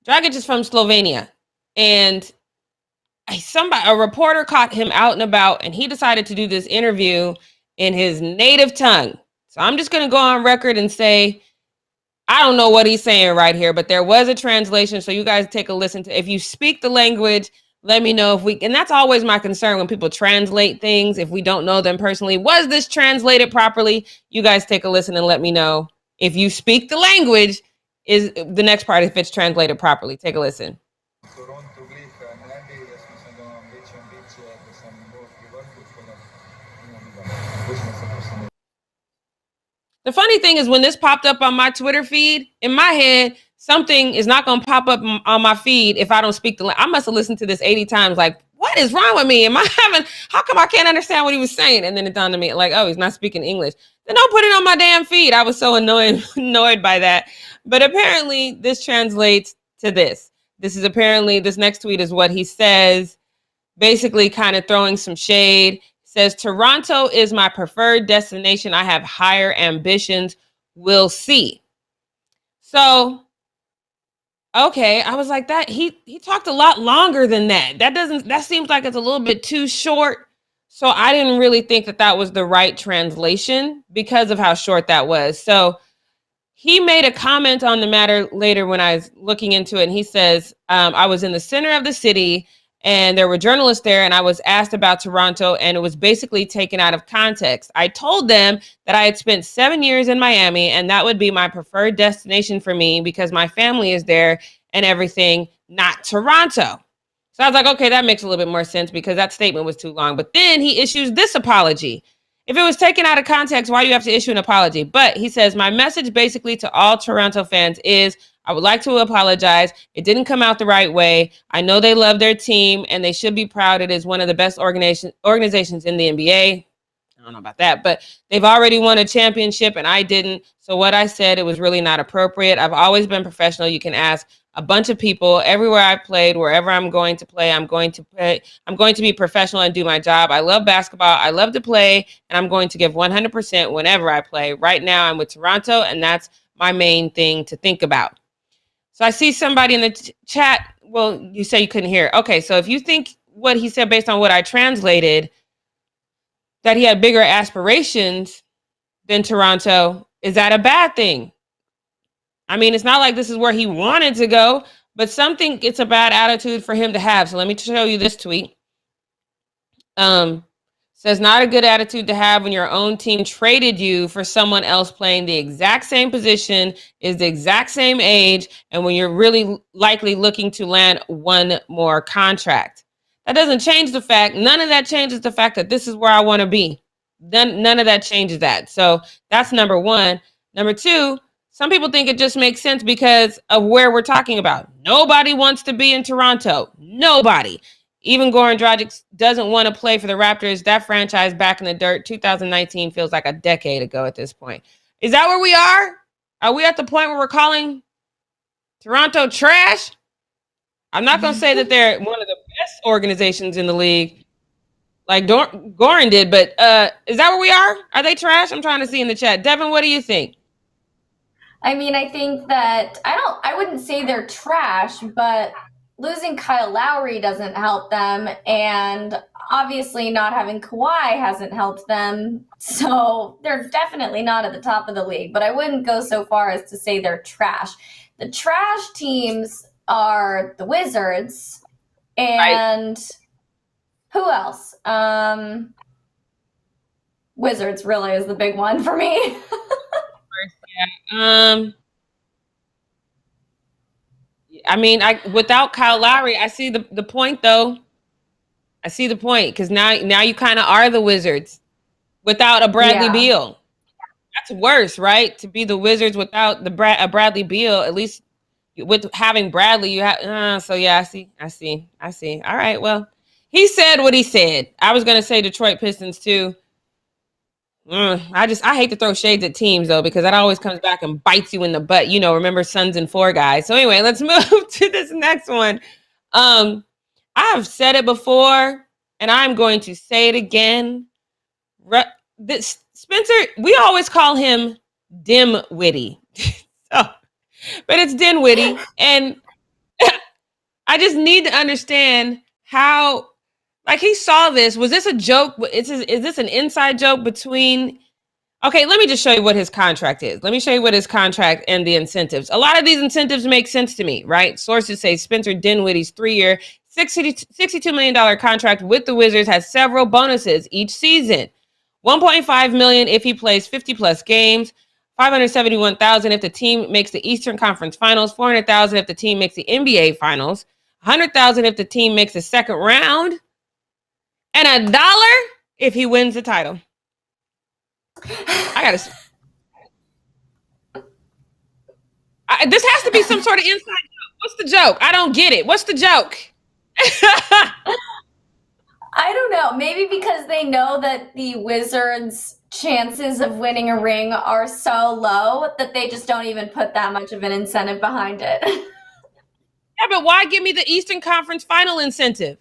Dragic is from Slovenia, and a reporter caught him out and about, and he decided to do this interview in his native tongue. So I'm just going to go on record and say, I don't know what he's saying right here, but there was a translation. So you guys take a listen to, if you speak the language, let me know if we, and that's always my concern when people translate things. If we don't know them personally, was this translated properly? You guys take a listen and let me know if you speak the language, is the next part, if it's translated properly. Take a listen. The funny thing is when this popped up on my Twitter feed, in my head, something is not going to pop up on my feed if I don't speak the language. I must have listened to this 80 times. Like, what is wrong with me? How come I can't understand what he was saying? And then it dawned on me, like, oh, he's not speaking English. Then don't put it on my damn feed. I was so annoyed by that. But apparently this translates to this. This next tweet is what he says, basically kind of throwing some shade. Says, Toronto is my preferred destination. I have higher ambitions. We'll see. So, okay, I was like that. He talked a lot longer than that. That seems like it's a little bit too short. So I didn't really think that was the right translation because of how short that was. So he made a comment on the matter later when I was looking into it. And he says, I was in the center of the city and there were journalists there and I was asked about Toronto and it was basically taken out of context. I told them that I had spent 7 years in Miami and that would be my preferred destination for me because my family is there and everything, not Toronto. So I was like, okay, that makes a little bit more sense because that statement was too long. But then he issues this apology. If it was taken out of context, why do you have to issue an apology? But he says, my message basically to all Toronto fans is, I would like to apologize. It didn't come out the right way. I know they love their team and they should be proud. It is one of the best organizations in the NBA. I don't know about that, but they've already won a championship and I didn't. So what I said, it was really not appropriate. I've always been professional. You can ask a bunch of people everywhere I've played, wherever I'm going to play, I'm going to be professional and do my job. I love basketball. I love to play and I'm going to give 100% whenever I play. Right now I'm with Toronto and that's my main thing to think about. So I see somebody in the chat. Well, you say you couldn't hear. Okay. So if you think what he said based on what I translated, that he had bigger aspirations than Toronto, is that a bad thing? I mean, it's not like this is where he wanted to go, but it's a bad attitude for him to have. So let me show you this tweet. Says, not a good attitude to have when your own team traded you for someone else playing the exact same position, is the exact same age, and when you're really likely looking to land one more contract. That doesn't change the fact, none of that changes the fact that this is where I want to be. None of that changes that. So that's number one. Number two, some people think it just makes sense because of where we're talking about. Nobody wants to be in Toronto. Nobody. Even Goran Dragic doesn't want to play for the Raptors. That franchise back in the dirt. 2019 feels like a decade ago at this point. Is that where we are? Are we at the point where we're calling Toronto trash? I'm not going to say that they're one of the best organizations in the league like Goran did, but is that where we are? Are they trash? I'm trying to see in the chat. Devin, what do you think? I mean, I think that I wouldn't say they're trash, but losing Kyle Lowry doesn't help them, and obviously not having Kawhi hasn't helped them. So they're definitely not at the top of the league, but I wouldn't go so far as to say they're trash. The trash teams are the Wizards and who else? Wizards really is the big one for me. I mean, without Kyle Lowry, I see the point though. I see the point because now you kind of are the Wizards without a Bradley Beal. That's worse, right? To be the Wizards without a Bradley Beal. At least with having Bradley, you have. So yeah, I see. All right, well, he said what he said. I was gonna say Detroit Pistons too. I hate to throw shades at teams though, because that always comes back and bites you in the butt. You know, remember Suns and Four Guys. So anyway, let's move to this next one. I've said it before and I'm going to say it again. Spencer, we always call him dim-witty. But it's Dinwiddie. And I just need to understand how, like, he saw this. Was this a joke? Is this an inside joke between... Okay, let me just show you what his contract is. Let me show you what his contract and the incentives. A lot of these incentives make sense to me, right? Sources say Spencer Dinwiddie's 3-year, $62 million contract with the Wizards has several bonuses each season. $1.5 million if he plays 50-plus games, $571,000 if the team makes the Eastern Conference Finals, $400,000 if the team makes the NBA Finals, $100,000 if the team makes the second round, and $1 if he wins the title. I This has to be some sort of inside joke. What's the joke? I don't get it. What's the joke? I don't know. Maybe because they know that the Wizards' chances of winning a ring are so low that they just don't even put that much of an incentive behind it. Yeah, but why give me the Eastern Conference final incentive?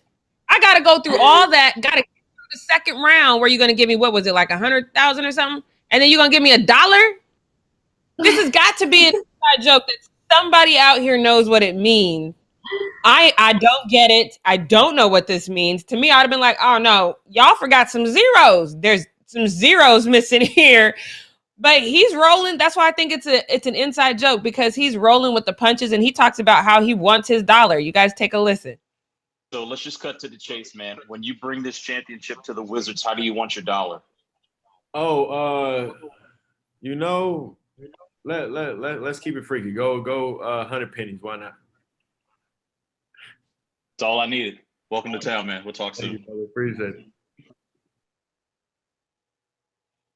I got to go through all that. Got to get through the second round where you're going to give me, what was it, like 100,000 or something? And then you're going to give me $1? This has got to be an inside joke that somebody out here knows what it means. I don't get it. I don't know what this means. To me, I'd have been like, oh no, y'all forgot some zeros. There's some zeros missing here. But he's rolling. That's why I think it's an inside joke, because he's rolling with the punches and he talks about how he wants his dollar. You guys take a listen. So let's just cut to the chase, man. When you bring this championship to the Wizards, how do you want your dollar? Oh, you know, let's keep it freaky. Go 100 pennies. Why not? That's all I needed. Welcome to town, man. We'll talk soon. Thank you, brother. Appreciate it.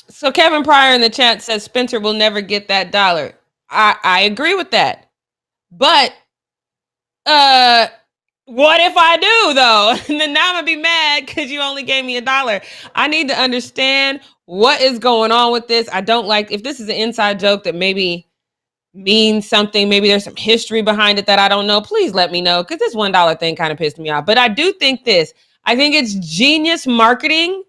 So Kevin Pryor in the chat says Spencer will never get that dollar. I agree with that. But what if I do though? And then now I'm gonna be mad because you only gave me $1. I need to understand what is going on with this. I don't like, if this is an inside joke that maybe means something, maybe there's some history behind it that I don't know, please let me know, because this $1 thing kind of pissed me off. But I do think I think it's genius marketing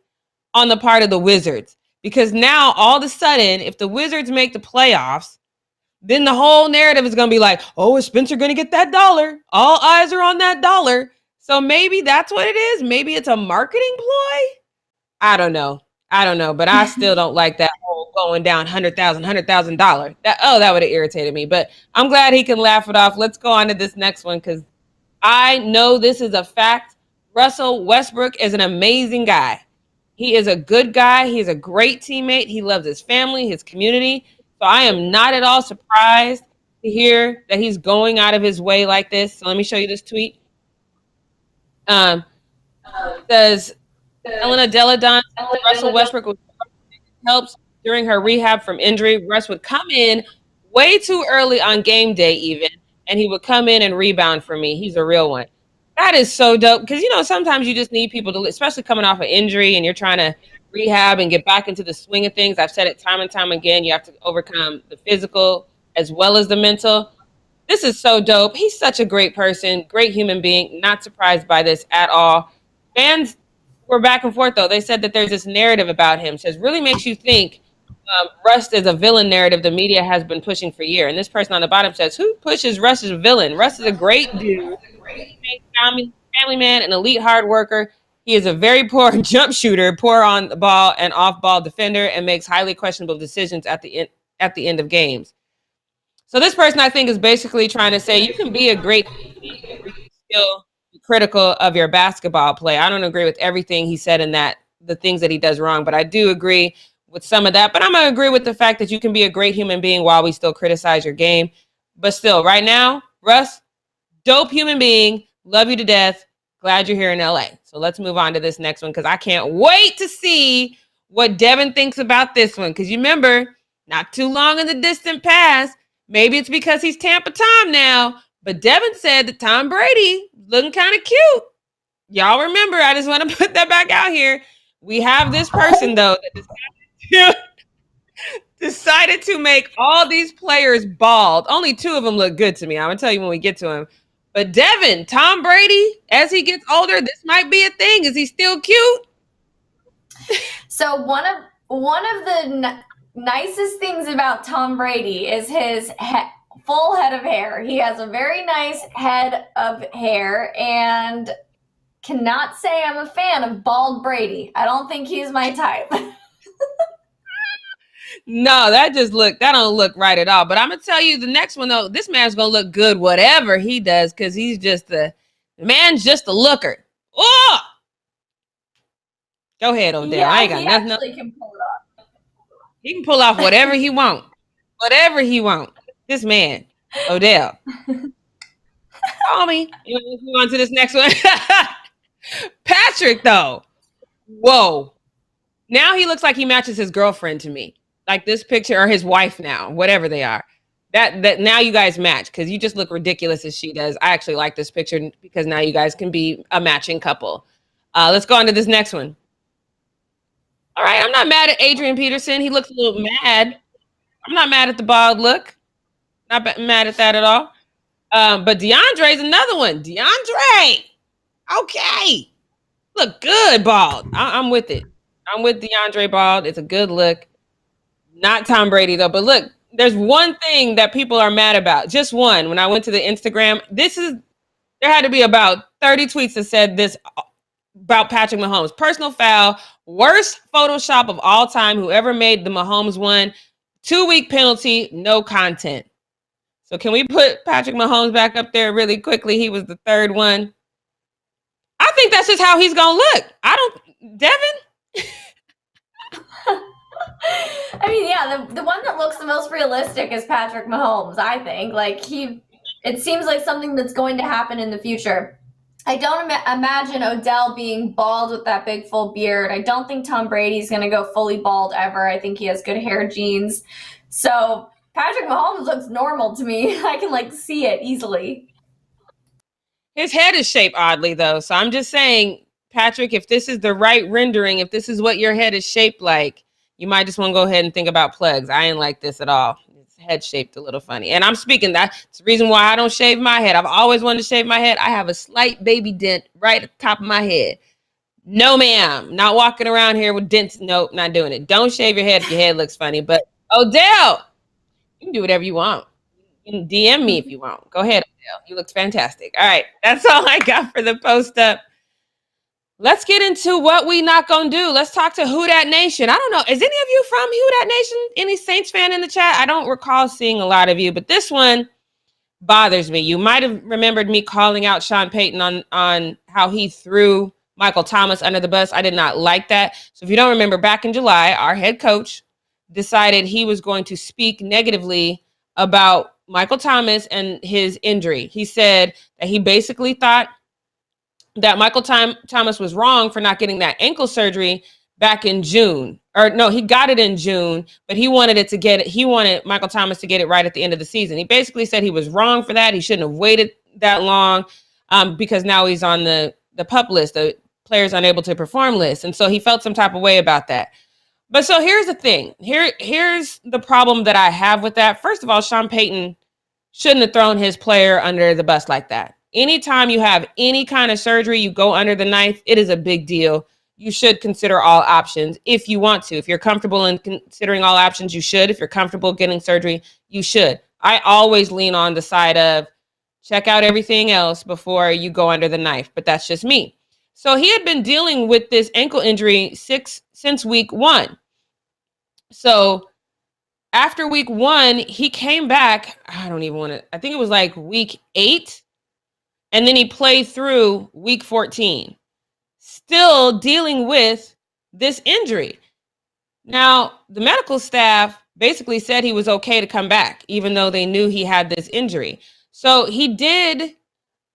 on the part of the Wizards, because now all of a sudden, if the Wizards make the playoffs, then the whole narrative is going to be like, oh, is Spencer going to get that $1? All eyes are on that $1. So maybe that's what it is. Maybe it's a marketing ploy. I don't know, but I still don't like that whole going down $100,000. That would have irritated me. But I'm glad he can laugh it off. Let's go on to this next one, because I know this is a fact. Russell Westbrook is an amazing guy. He is a good guy. He's a great teammate. He loves his family, his community. So I am not at all surprised to hear that he's going out of his way like this. So let me show you this tweet. Says Elena Deladon, Russell Westbrook helps during her rehab from injury. Russ would come in way too early on game day even, and he would come in and rebound for me. He's a real one. That is so dope, because, you know, sometimes you just need people to, especially coming off an injury and you're trying to rehab and get back into the swing of things. I've said it time and time again. You have to overcome the physical as well as the mental. This is so dope. He's such a great person, great human being. Not surprised by this at all. Fans were back and forth, though. They said that there's this narrative about him. It says, really makes you think Russ is a villain narrative the media has been pushing for years. And this person on the bottom says, who pushes Russ as a villain? Russ is a great dude, family man, an elite hard worker. He is a very poor jump shooter, poor on the ball and off ball defender, and makes highly questionable decisions at the end of games. So this person, I think, is basically trying to say you can be a great still be critical of your basketball play. I don't agree with everything he said in that, the things that he does wrong, but I do agree with some of that. But I'm going to agree with the fact that you can be a great human being while we still criticize your game. But still, right now, Russ, dope human being, love you to death. Glad you're here in LA. So let's move on to this next one, because I can't wait to see what Devin thinks about this one. Because you remember, not too long in the distant past, maybe it's because he's Tampa Tom now, but Devin said that Tom Brady looking kind of cute. Y'all remember, I just want to put that back out here. We have this person, though, that decided to make all these players bald. Only 2 of them look good to me. I'm going to tell you when we get to him. But Devin, Tom Brady, as he gets older, this might be a thing. Is he still cute? So one of the nicest things about Tom Brady is his full head of hair. He has a very nice head of hair, and cannot say I'm a fan of bald Brady. I don't think he's my type. No, that don't look right at all. But I'm gonna tell you the next one though, this man's gonna look good whatever he does, because he's just the man's just a looker. Oh, go ahead, Odell. Yeah, I ain't got nothing else. Can pull it off. He can pull off whatever he want. Whatever he want. This man, Odell. Call me. You want to move on to this next one? Patrick, though. Whoa. Now he looks like he matches his girlfriend to me. Like this picture, or his wife now, whatever they are. That now you guys match because you just look ridiculous as she does. I actually like this picture because now you guys can be a matching couple. Let's go on to this next one. All right, I'm not mad at Adrian Peterson. He looks a little mad. I'm not mad at the bald look. Not mad at that at all. But DeAndre's another one. DeAndre. Okay. Look good, bald. I'm with it. I'm with DeAndre bald. It's a good look. Not Tom Brady, though. But look, there's one thing that people are mad about. Just one. When I went to the Instagram, there had to be about 30 tweets that said this about Patrick Mahomes. Personal foul, worst Photoshop of all time. Whoever made the Mahomes one, 2-week penalty, no content. So can we put Patrick Mahomes back up there really quickly? He was the third one. I think that's just how he's going to look. Devin? I mean, yeah, the one that looks the most realistic is Patrick Mahomes, I think. Like, it seems like something that's going to happen in the future. I don't imagine Odell being bald with that big full beard. I don't think Tom Brady's going to go fully bald ever. I think he has good hair genes. So Patrick Mahomes looks normal to me. I can, like, see it easily. His head is shaped oddly, though. So I'm just saying, Patrick, if this is the right rendering, if this is what your head is shaped like, you might just want to go ahead and think about plugs. I ain't like this at all. It's head shaped a little funny. And I'm speaking, that's the reason why I don't shave my head. I've always wanted to shave my head. I have a slight baby dent right at the top of my head. No, ma'am. Not walking around here with dents. Nope, not doing it. Don't shave your head if your head looks funny. But Odell, you can do whatever you want. You can DM me if you want. Go ahead, Odell. You look fantastic. All right, that's all I got for the post up. Let's get into what we not gonna do. Let's talk to Who Dat Nation. I don't know. Is any of you from Who Dat Nation? Any Saints fan in the chat? I don't recall seeing a lot of you, but this one bothers me. You might have remembered me calling out Sean Payton on how he threw Michael Thomas under the bus. I did not like that. So if you don't remember, back in July, our head coach decided he was going to speak negatively about Michael Thomas and his injury. He said that he basically thought that Michael Thomas was wrong for not getting that ankle surgery back in June. Or no, he got it in June, but he wanted Michael Thomas to get it right at the end of the season. He basically said he was wrong for that. He shouldn't have waited that long because now he's on the PUP list, the players unable to perform list. And so he felt some type of way about that. But so here's the thing. Here's the problem that I have with that. First of all, Sean Payton shouldn't have thrown his player under the bus like that. Anytime you have any kind of surgery, you go under the knife, it is a big deal. You should consider all options if you want to. If you're comfortable in considering all options, you should. If you're comfortable getting surgery, you should. I always lean on the side of check out everything else before you go under the knife, but that's just me. So he had been dealing with this ankle injury since week 1. So after week 1, he came back. I think it was like week 8. And then he played through week 14, still dealing with this injury. Now, the medical staff basically said he was okay to come back, even though they knew he had this injury. So he did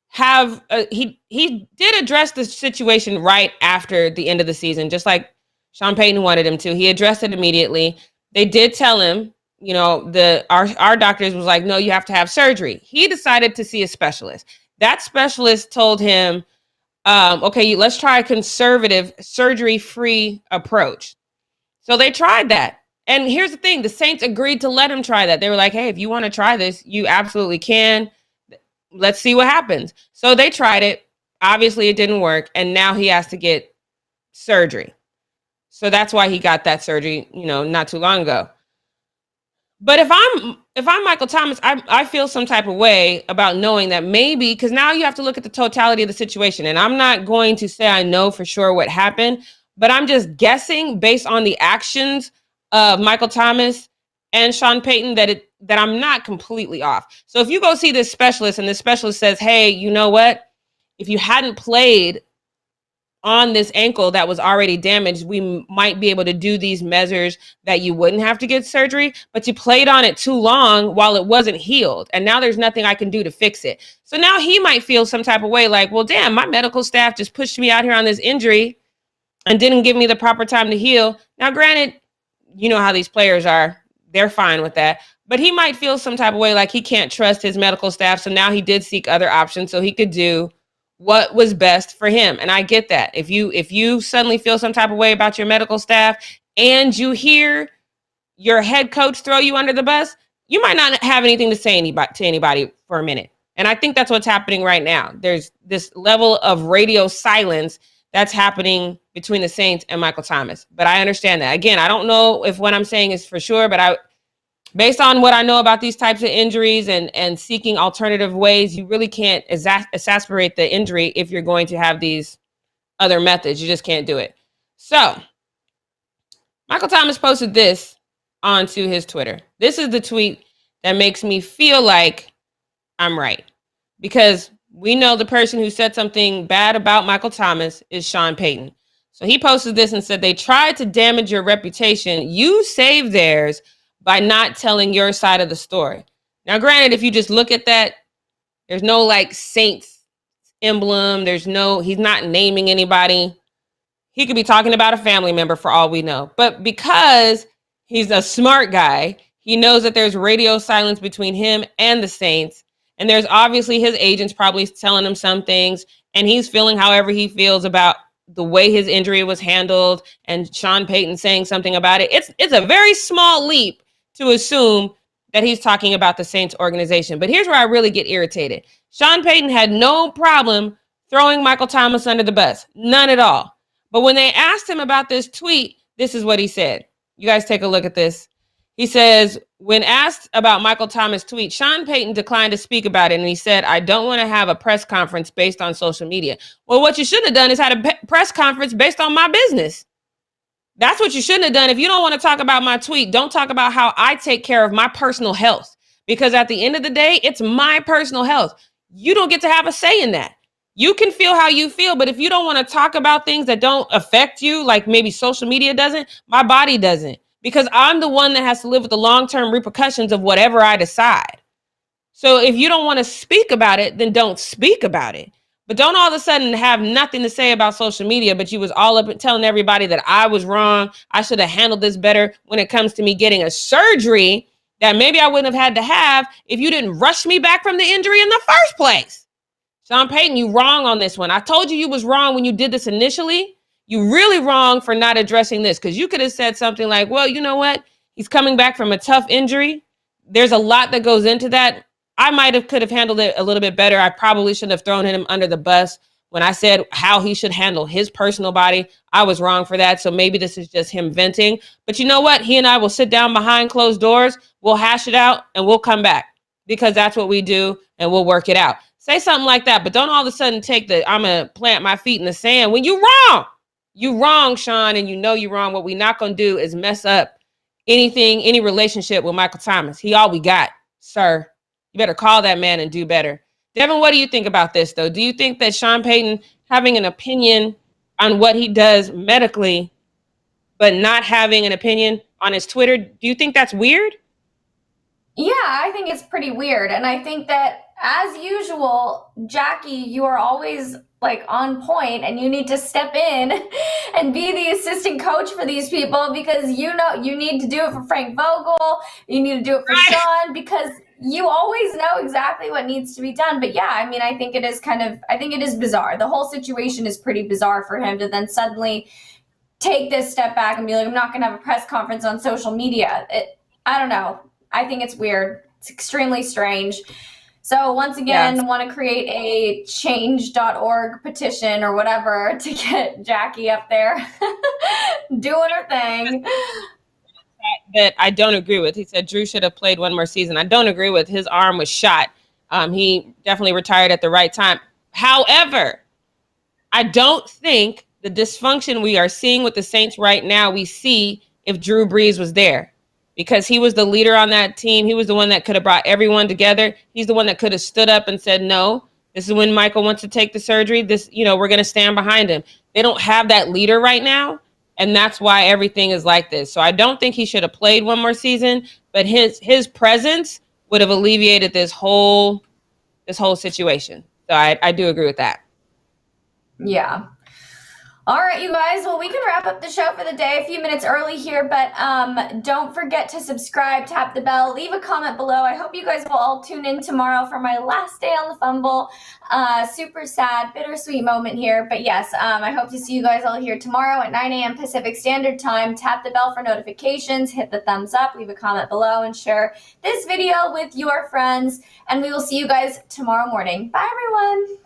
have, he did address the situation right after the end of the season, just like Sean Payton wanted him to. He addressed it immediately. They did tell him, you know, our doctors was like, no, you have to have surgery. He decided to see a specialist. That specialist told him, okay, let's try a conservative surgery-free approach. So they tried that. And here's the thing. The Saints agreed to let him try that. They were like, hey, if you want to try this, you absolutely can. Let's see what happens. So they tried it. Obviously, it didn't work. And now he has to get surgery. So that's why he got that surgery, you know, not too long ago. But if I'm Michael Thomas, I feel some type of way about knowing that maybe, because now you have to look at the totality of the situation. And I'm not going to say I know for sure what happened, but I'm just guessing based on the actions of Michael Thomas and Sean Payton that I'm not completely off. So if you go see this specialist and this specialist says, hey, you know what? If you hadn't played on this ankle that was already damaged, we might be able to do these measures that you wouldn't have to get surgery, but you played on it too long while it wasn't healed. And now there's nothing I can do to fix it. So now he might feel some type of way like, well, damn, my medical staff just pushed me out here on this injury and didn't give me the proper time to heal. Now, granted, you know how these players are. They're fine with that. But he might feel some type of way like he can't trust his medical staff. So now he did seek other options so he could do what was best for him. And I get that. If you suddenly feel some type of way about your medical staff and you hear your head coach throw you under the bus, you might not have anything to say to anybody for a minute. And I think that's what's happening right now. There's this level of radio silence that's happening between the Saints and Michael Thomas. But I understand that. Again, I don't know if what I'm saying is for sure, but based on what I know about these types of injuries and seeking alternative ways, you really can't exacerbate the injury if you're going to have these other methods. You just can't do it. So Michael Thomas posted this onto his Twitter. This is the tweet that makes me feel like I'm right, because we know the person who said something bad about Michael Thomas is Sean Payton. So he posted this and said, "They tried to damage your reputation. You saved theirs by not telling your side of the story." Now, granted, if you just look at that, there's no like Saints emblem. He's not naming anybody. He could be talking about a family member for all we know. But because he's a smart guy, he knows that there's radio silence between him and the Saints. And there's obviously his agents probably telling him some things, and he's feeling however he feels about the way his injury was handled and Sean Payton saying something about it. It's a very small leap to assume that he's talking about the Saints organization. But here's where I really get irritated. Sean Payton had no problem throwing Michael Thomas under the bus. None at all. But when they asked him about this tweet, this is what he said. You guys take a look at this. He says, when asked about Michael Thomas' tweet, Sean Payton declined to speak about it. And he said, "I don't want to have a press conference based on social media." Well, what you shouldn't have done is had a press conference based on my business. That's what you shouldn't have done. If you don't want to talk about my tweet, don't talk about how I take care of my personal health. Because at the end of the day, it's my personal health. You don't get to have a say in that. You can feel how you feel, but if you don't want to talk about things that don't affect you, like maybe social media doesn't, my body doesn't. Because I'm the one that has to live with the long-term repercussions of whatever I decide. So if you don't want to speak about it, then don't speak about it. But don't all of a sudden have nothing to say about social media, but you was all up and telling everybody that I was wrong. I should have handled this better when it comes to me getting a surgery that maybe I wouldn't have had to have if you didn't rush me back from the injury in the first place. Sean Payton, you wrong on this one. I told you was wrong when you did this initially. You really wrong for not addressing this, because you could have said something like, well, you know what? He's coming back from a tough injury. There's a lot that goes into that. I could have handled it a little bit better. I probably shouldn't have thrown him under the bus when I said how he should handle his personal body. I was wrong for that. So maybe this is just him venting. But you know what? He and I will sit down behind closed doors. We'll hash it out and we'll come back, because that's what we do, and we'll work it out. Say something like that, but don't all of a sudden take I'm going to plant my feet in the sand when you're wrong. You wrong, Sean, and you know you're wrong. What we're not going to do is mess up any relationship with Michael Thomas. He all we got, sir. You better call that man and do better. Devin, what do you think about this, though? Do you think that Sean Payton having an opinion on what he does medically, but not having an opinion on his Twitter, do you think that's weird? Yeah, I think it's pretty weird. And I think that, as usual, Jackie, you are always like on point, and you need to step in and be the assistant coach for these people, because you know you need to do it for Frank Vogel, you need to do it for Sean, because you always know exactly what needs to be done. But yeah, I mean, I think it is bizarre. The whole situation is pretty bizarre for him to then suddenly take this step back and be like, I'm not going to have a press conference on social media. I don't know. I think it's weird. It's extremely strange. So once again, want to create a change.org petition or whatever to get Jackie up there doing her thing. That I don't agree with. He said Drew should have played one more season. I don't agree with. His arm was shot. He definitely retired at the right time. However, I don't think the dysfunction we are seeing with the Saints right now, we see if Drew Brees was there. Because he was the leader on that team. He was the one that could have brought everyone together. He's the one that could have stood up and said, no, this is when Michael wants to take the surgery. We're going to stand behind him. They don't have that leader right now. And that's why everything is like this. So I don't think he should have played one more season, but his presence would have alleviated this whole situation. So I do agree with that. Yeah. All right, you guys. Well, we can wrap up the show for the day a few minutes early here, but don't forget to subscribe, tap the bell, leave a comment below. I hope you guys will all tune in tomorrow for my last day on the Fumble. Super sad, bittersweet moment here, but yes, I hope to see you guys all here tomorrow at 9 a.m. Pacific Standard Time. Tap the bell for notifications, hit the thumbs up, leave a comment below, and share this video with your friends. And we will see you guys tomorrow morning. Bye, everyone.